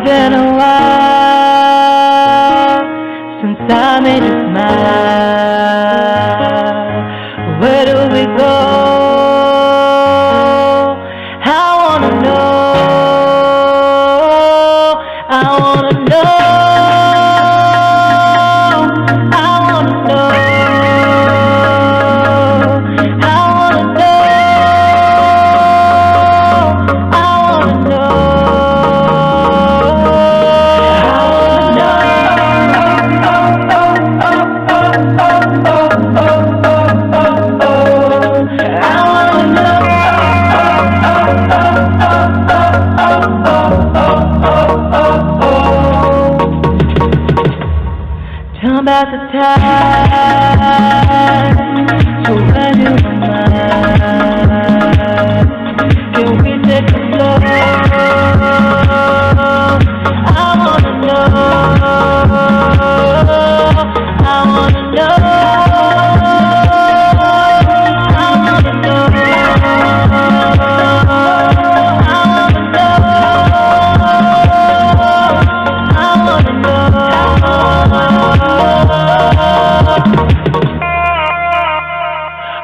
been a while since I made you smile. Where do we go? I wanna know. I wanna know. I wanna know. I wanna know. I wanna know. Turn back the time to when you were mine. Can we take it slow? I wanna know. I wanna know. I wanna know.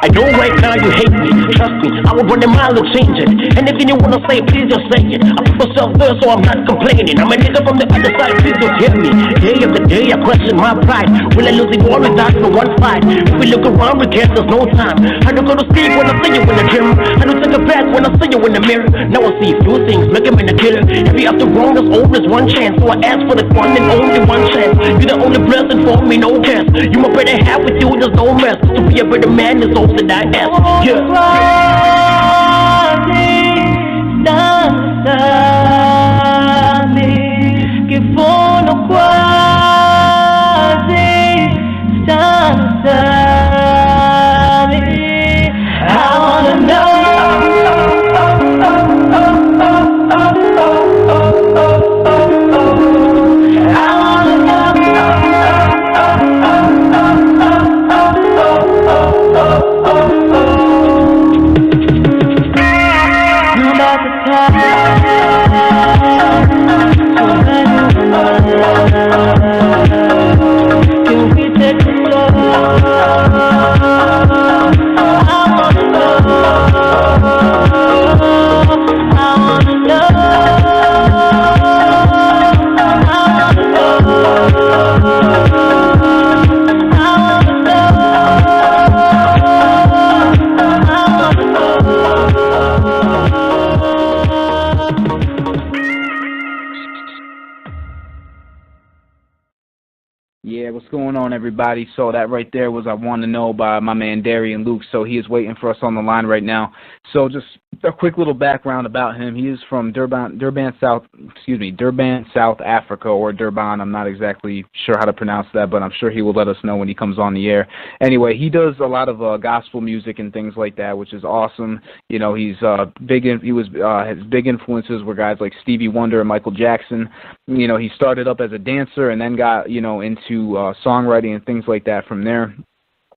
I know right now you hate me, trust me, I will run a mile to change it. And if you wanna say it, please just say it. I put myself there so I'm not complaining. I'm a nigga from the other side, please just hear me. Day after day I question my pride. Will I lose it all without for one fight? If we look around, we can't, there's no time. I don't go to sleep when I see you in the gym. I don't take a bath when I see you in the mirror. Now I see a few things, make him in the killer. Every after wrong, there's always one chance. So I ask for the one and only one chance. You're the only blessing for me, no chance. You my better half, with you, there's no mess. To be a better man is all that I ask. Yeah. Che fono quasi stanziali. I wanna know. Yeah, what's going on, everybody? So that right there was I Want to Know by my man Darrien Luke. So he is waiting for us on the line right now. So just a quick little background about him. He is from Durban, South Africa, or Durban. I'm not exactly sure how to pronounce that, but I'm sure he will let us know when he comes on the air. Anyway, he does a lot of gospel music and things like that, which is awesome. You know, he's his big influences were guys like Stevie Wonder and Michael Jackson. You know, he started up as a dancer and then got, you know, into songwriting and things like that from there.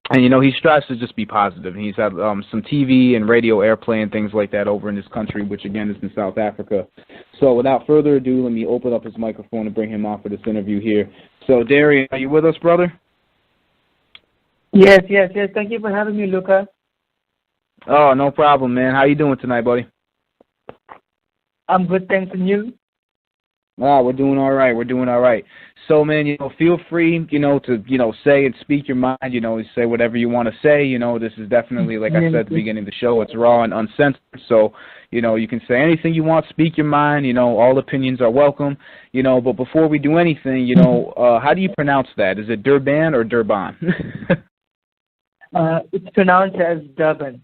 And, you know, he strives to just be positive. He's had some TV and radio airplay and things like that over in this country, which, again, is in South Africa. So without further ado, let me open up his microphone and bring him on for this interview here. So, Darrien, are you with us, brother? Yes. Thank you for having me, Luca. Oh, no problem, man. How you doing tonight, buddy? I'm good, thanks, and you? We're doing all right. So, man, you know, feel free, you know, to, you know, say and speak your mind, you know, say whatever you want to say. You know, this is definitely, like I said at the beginning of the show, it's raw and uncensored. So, you know, you can say anything you want, speak your mind, you know, all opinions are welcome, you know, but before we do anything, you know, how do you pronounce that? Is it Durban or Durban? It's pronounced as Durban.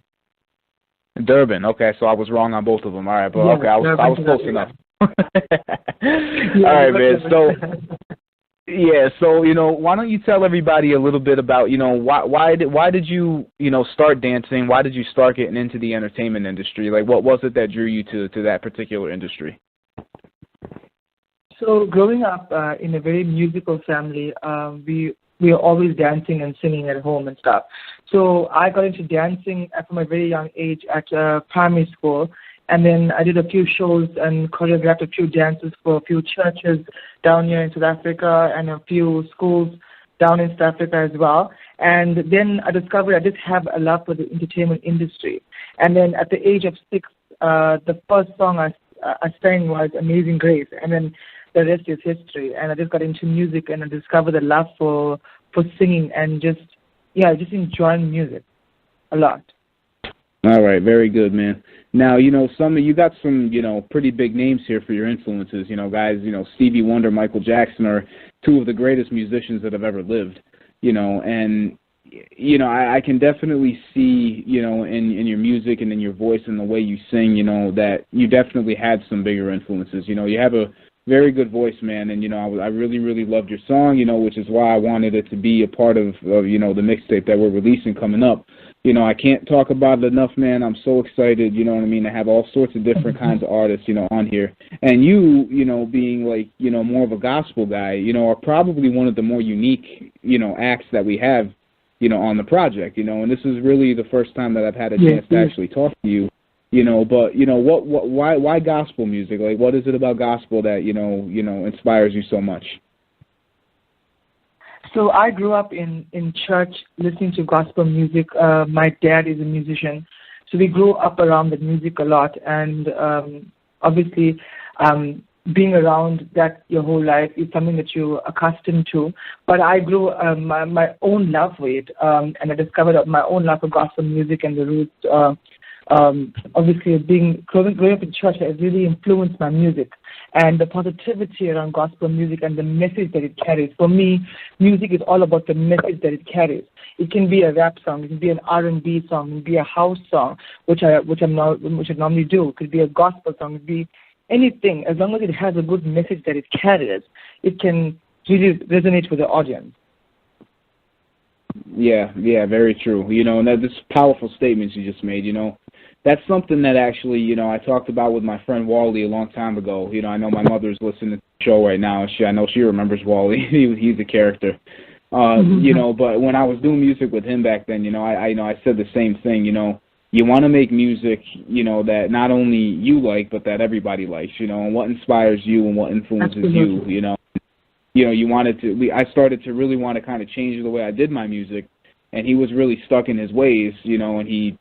Durban, okay, so I was wrong on both of them. All right, but yeah, okay, I was close enough. All right, man. So you know, why don't you tell everybody a little bit about, you know, why did you, you know, start dancing? Why did you start getting into the entertainment industry? Like, what was it that drew you to that particular industry? So growing up in a very musical family, we were always dancing and singing at home and stuff. So I got into dancing from a very young age at primary school. And then I did a few shows and choreographed a few dances for a few churches down here in South Africa and a few schools down in South Africa as well. And then I discovered I just have a love for the entertainment industry. And then at the age of 6, the first song I sang was Amazing Grace. And then the rest is history. And I just got into music and I discovered a love for singing and just enjoying music a lot. All right, very good, man. Now, you got some, pretty big names here for your influences. Guys, Stevie Wonder, Michael Jackson are two of the greatest musicians that have ever lived. And I can definitely see, in your music and in your voice and the way you sing, that you definitely had some bigger influences. You have a very good voice, man, and I really, really loved your song, which is why I wanted it to be a part of the mixtape that we're releasing coming up. I can't talk about it enough, man. I'm so excited, to have all sorts of different kinds of artists, on here. And you, being like, more of a gospel guy, are probably one of the more unique, acts that we have, on the project, and this is really the first time that I've had a chance to actually talk to you. But why gospel music? Like, what is it about gospel that inspires you so much? So I grew up in church listening to gospel music. My dad is a musician, so we grew up around the music a lot. And obviously, being around that your whole life is something that you're accustomed to. But I grew my own love for it, and I discovered my own love for gospel music and the roots. Obviously, growing up in church has really influenced my music and the positivity around gospel music and the message that it carries. For me, music is all about the message that it carries. It can be a rap song, it can be an R&B song, it can be a house song, which I normally do. It could be a gospel song, it could be anything. As long as it has a good message that it carries, it can really resonate with the audience. Yeah, very true. And that's powerful statements you just made, That's something that actually, I talked about with my friend Wally a long time ago. I know my mother's listening to the show right now, and I know she remembers Wally. He's a character. But when I was doing music with him back then, I said the same thing, you want to make music, that not only you like, but that everybody likes, and what inspires you and what influences you, I started to really want to kind of change the way I did my music, and he was really stuck in his ways, and he,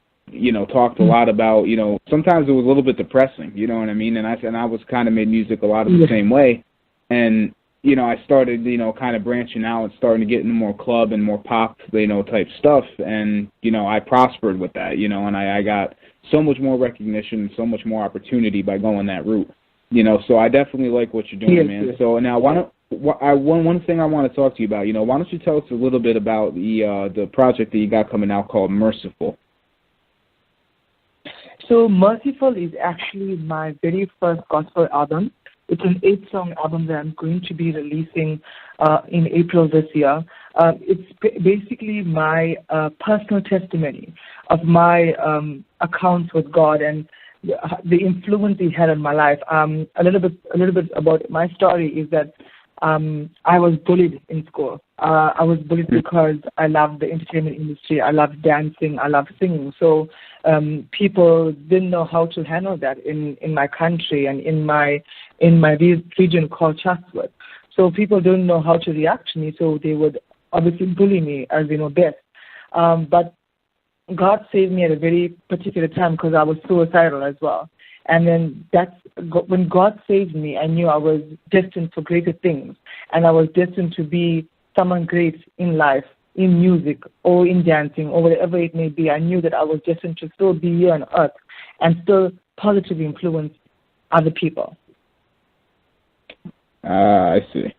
talked a lot about, sometimes it was a little bit depressing, you know what I mean? And I was kind of made music a lot of the same way, and, I started, kind of branching out and starting to get into more club and more pop, type stuff, and, I prospered with that, and I got so much more recognition and so much more opportunity by going that route, so I definitely like what you're doing, man. So now, one thing I want to talk to you about, why don't you tell us a little bit about the project that you got coming out called Merciful? So Merciful is actually my very first gospel album. It's an 8-song album that I'm going to be releasing in April this year. It's basically my personal testimony of my accounts with God and the influence He had on my life. A little bit about my story is that I was bullied in school. I was bullied because I loved the entertainment industry. I loved dancing. I loved singing. So people didn't know how to handle that in my country and in my region called Chatsworth. So people didn't know how to react to me. So they would obviously bully me as they know best. But God saved me at a very particular time because I was suicidal as well. And then when God saved me, I knew I was destined for greater things, and I was destined to be someone great in life, in music or in dancing or whatever it may be. I knew that I was destined to still be here on earth and still positively influence other people. I see.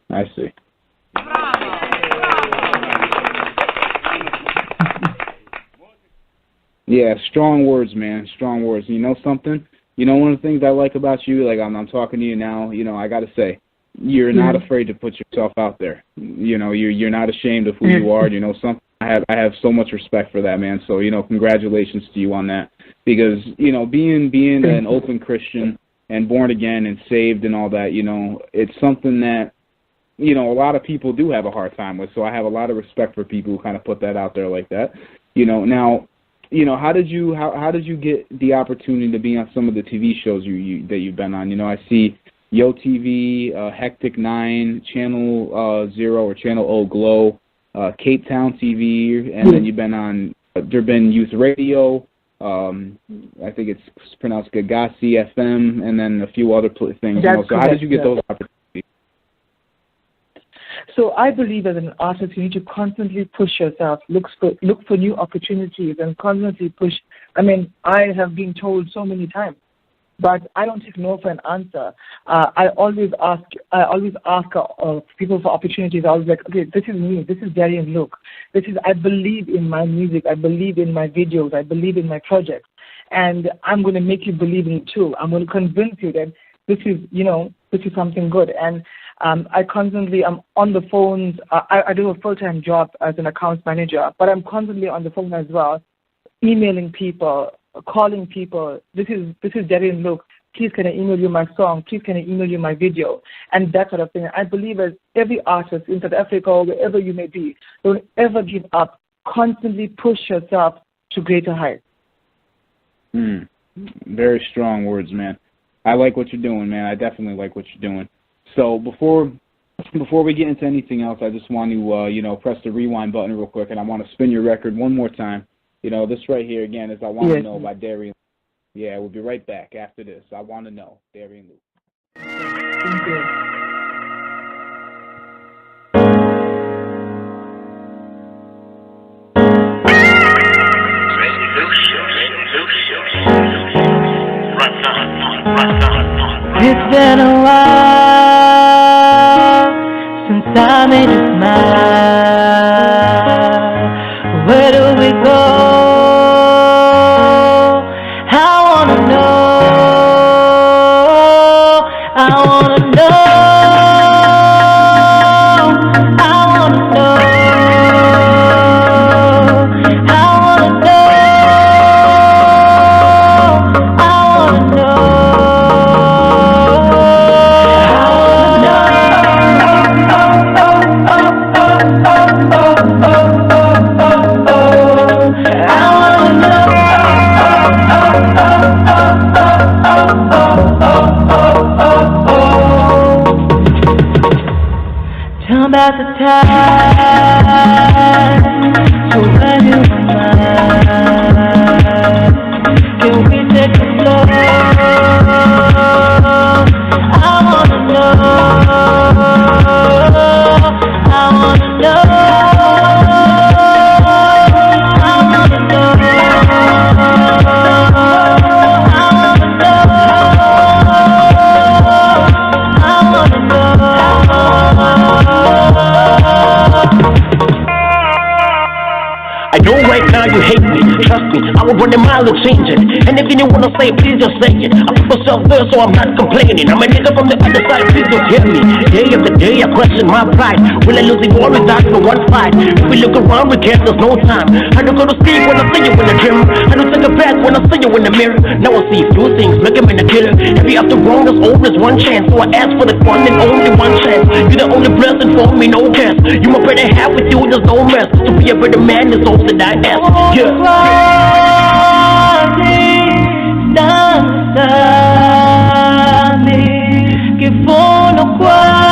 Yeah, strong words, man. Strong words. You know something? One of the things I like about you, like I'm talking to you now, I got to say, you're not afraid to put yourself out there. You're not ashamed of who you are. Something I have so much respect for that, man. So, congratulations to you on that. Because, being an open Christian and born again and saved and all that, it's something that, a lot of people do have a hard time with. So I have a lot of respect for people who kind of put that out there like that. Now, how did you get the opportunity to be on some of the TV shows that you've been on? I see Yo TV, Hectic 9, Channel 0 or Channel O Glow, Cape Town TV, and then you've been on Durban Youth Radio. I think it's pronounced Gagasi FM, and then a few other things. So how did you get those opportunities? So I believe as an artist, you need to constantly push yourself, look for new opportunities, and constantly push. I mean, I have been told so many times, but I don't take no for an answer. I always ask people for opportunities. I was like, okay, this is me. This is Darrien Luke. I believe in my music. I believe in my videos. I believe in my projects, and I'm going to make you believe in it too. I'm going to convince you that this is something good. And I'm on the phones. I do a full-time job as an accounts manager, but I'm constantly on the phone as well, emailing people, calling people. This is Darrien Luke. Please can I email you my song? Please can I email you my video? And that sort of thing. I believe as every artist in South Africa or wherever you may be, don't ever give up. Constantly push yourself to greater heights. Very strong words, man. I like what you're doing, man. I definitely like what you're doing. So before we get into anything else, I just want to press the rewind button real quick, and I want to spin your record one more time. This right here again is I Want to Know by Darrien. Yeah, we'll be right back after this. I Want to Know, Darrien Luke. Thank you. It's been a while since I made you smile. Where do we go? I wanna know. I wanna know. I wanna know. I wanna know. I wanna know. Tell about the time so when you were mine. Can we take it slow? I wanna know. I wanna know. I wanna know. I know right now you hate me, trust me, I will run a mile to change it. And if you wanna say it, please just say it. I put myself there so I'm not complaining. I'm a nigga from the other side, please just hear me. Day after day I question my pride. Will I lose the war or die for one fight? If we look around, we can't, there's no time. I don't go to sleep when I see you in the gym. I don't take a bath when I see you in the mirror. Now I see a few things, make him in the killer. Every after wrong, there's always one chance. So I ask for the one and only one chance. You're the only blessing for me, no chance. You my better half, with you, there's no mess. To be a better man is all that I ask. Yeah. Che fono quasi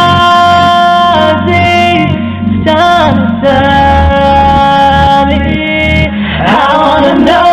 stanzami. I wanna know.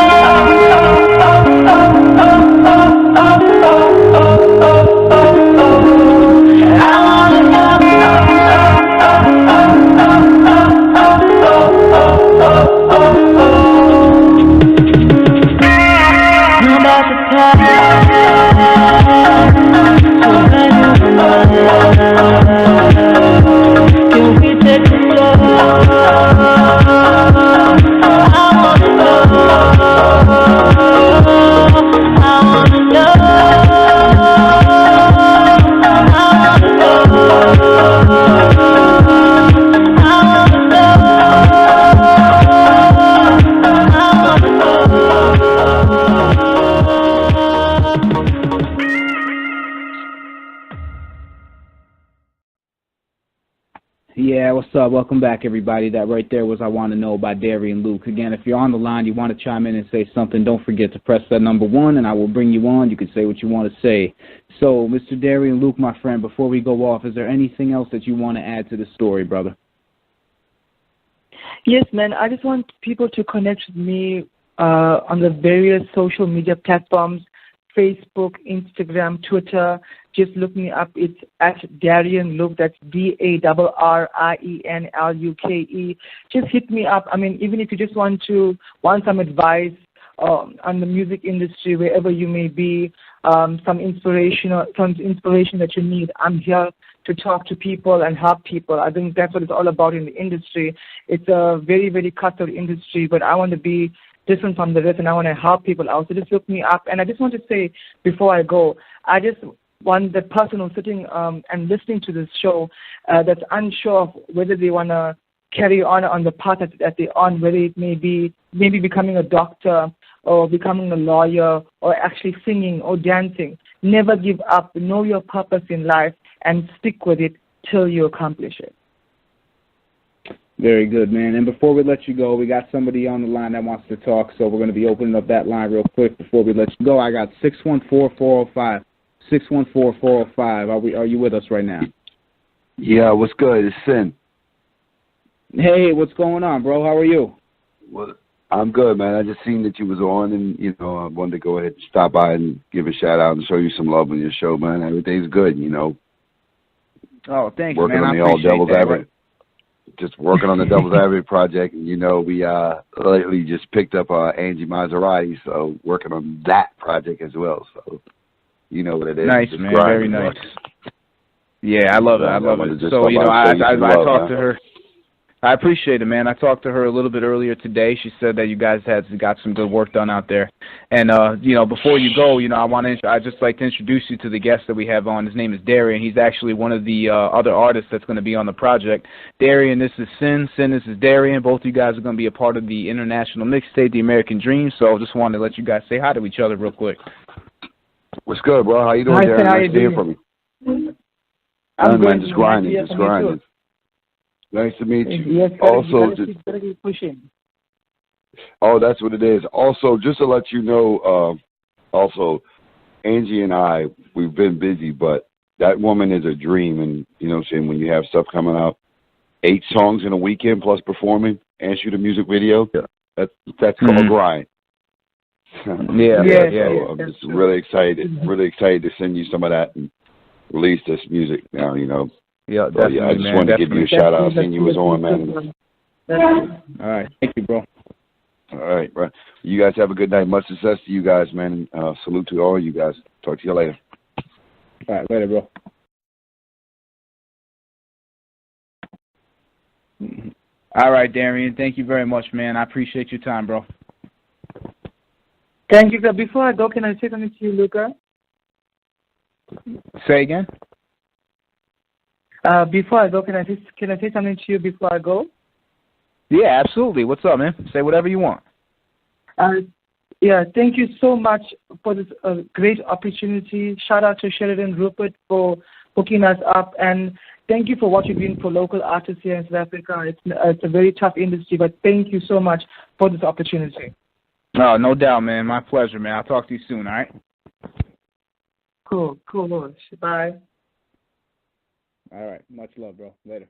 Yeah, what's up? Welcome back, everybody. That right there was I Want to Know by Darrien Luke. Again, if you're on the line, you want to chime in and say something, don't forget to press that number 1, and I will bring you on. You can say what you want to say. So, Mr. Darrien Luke, my friend, before we go off, is there anything else that you want to add to the story, brother? Yes, man. I just want people to connect with me on the various social media platforms, Facebook, Instagram, Twitter. Just look me up. It's at Darrien Luke. That's DARRIENLUKE. Just hit me up. I mean, even if you just want some advice on the music industry, wherever you may be, some inspiration that you need, I'm here to talk to people and help people. I think that's what it's all about in the industry. It's a very, very cutthroat industry, but I want to be different from the rest, and I want to help people out. So just look me up. And I just want to say before I go, I just want the person who's sitting and listening to this show that's unsure of whether they want to carry on the path that they're on, whether it may be maybe becoming a doctor or becoming a lawyer or actually singing or dancing. Never give up. Know your purpose in life and stick with it till you accomplish it. Very good, man. And before we let you go, we got somebody on the line that wants to talk, so we're going to be opening up that line real quick before we let you go. I got 614-405. 614-405. Are you with us right now? Yeah, what's good? It's Sin. Hey, what's going on, bro? How are you? Well, I'm good, man. I just seen that you was on, and, I wanted to go ahead and stop by and give a shout-out and show you some love on your show, man. Everything's good, Oh, thanks, working man. on the All Devil's Advocate. Just working on the Devil's Advocate project, and, we lately just picked up Angie Maserati, so working on that project as well, so you know what it is. Nice, man. Very nice. Yeah, I love it. I love it. So, I talked to her. I appreciate it, man. I talked to her a little bit earlier today. She said that you guys got some good work done out there. And, before you go, I'd just like to introduce you to the guest that we have on. His name is Darrien. He's actually one of the other artists that's going to be on the project. Darrien, this is Sin. Sin, this is Darrien. Both of you guys are going to be a part of the international mixtape, The American Dream. So I just wanted to let you guys say hi to each other real quick. What's good, bro? How you doing, Darrien? Nice to hear from you. I'm man, just grinding, just grinding. Nice to meet you. Yes, also, gotta keep pushing. Oh, that's what it is. Also, just to let you know, Angie and I, we've been busy, but that woman is a dream. And, when you have stuff coming out, 8 songs in a weekend plus performing and shoot a music video, that's called grind. Yeah. I'm just really excited to send you some of that and release this music now, Yeah, so, I just wanted to give you a shout out. Seeing you was on, man. All right, thank you, bro. All right, bro. You guys have a good night. Much success to you guys, man. Salute to all you guys. Talk to you later. All right, later, bro. All right, Darrien. Thank you very much, man. I appreciate your time, bro. Thank you. Before I go, can I say something to you, Luca? Say again? Before I go, can I say something to you before I go? Yeah, absolutely. What's up, man? Say whatever you want. Thank you so much for this great opportunity. Shout out to Sheridan, Rupert for hooking us up, and thank you for what you're doing for local artists here in South Africa. It's a very tough industry, but thank you so much for this opportunity. Oh, no doubt, man. My pleasure, man. I'll talk to you soon, all right? Cool. Bye. All right. Much love, bro. Later.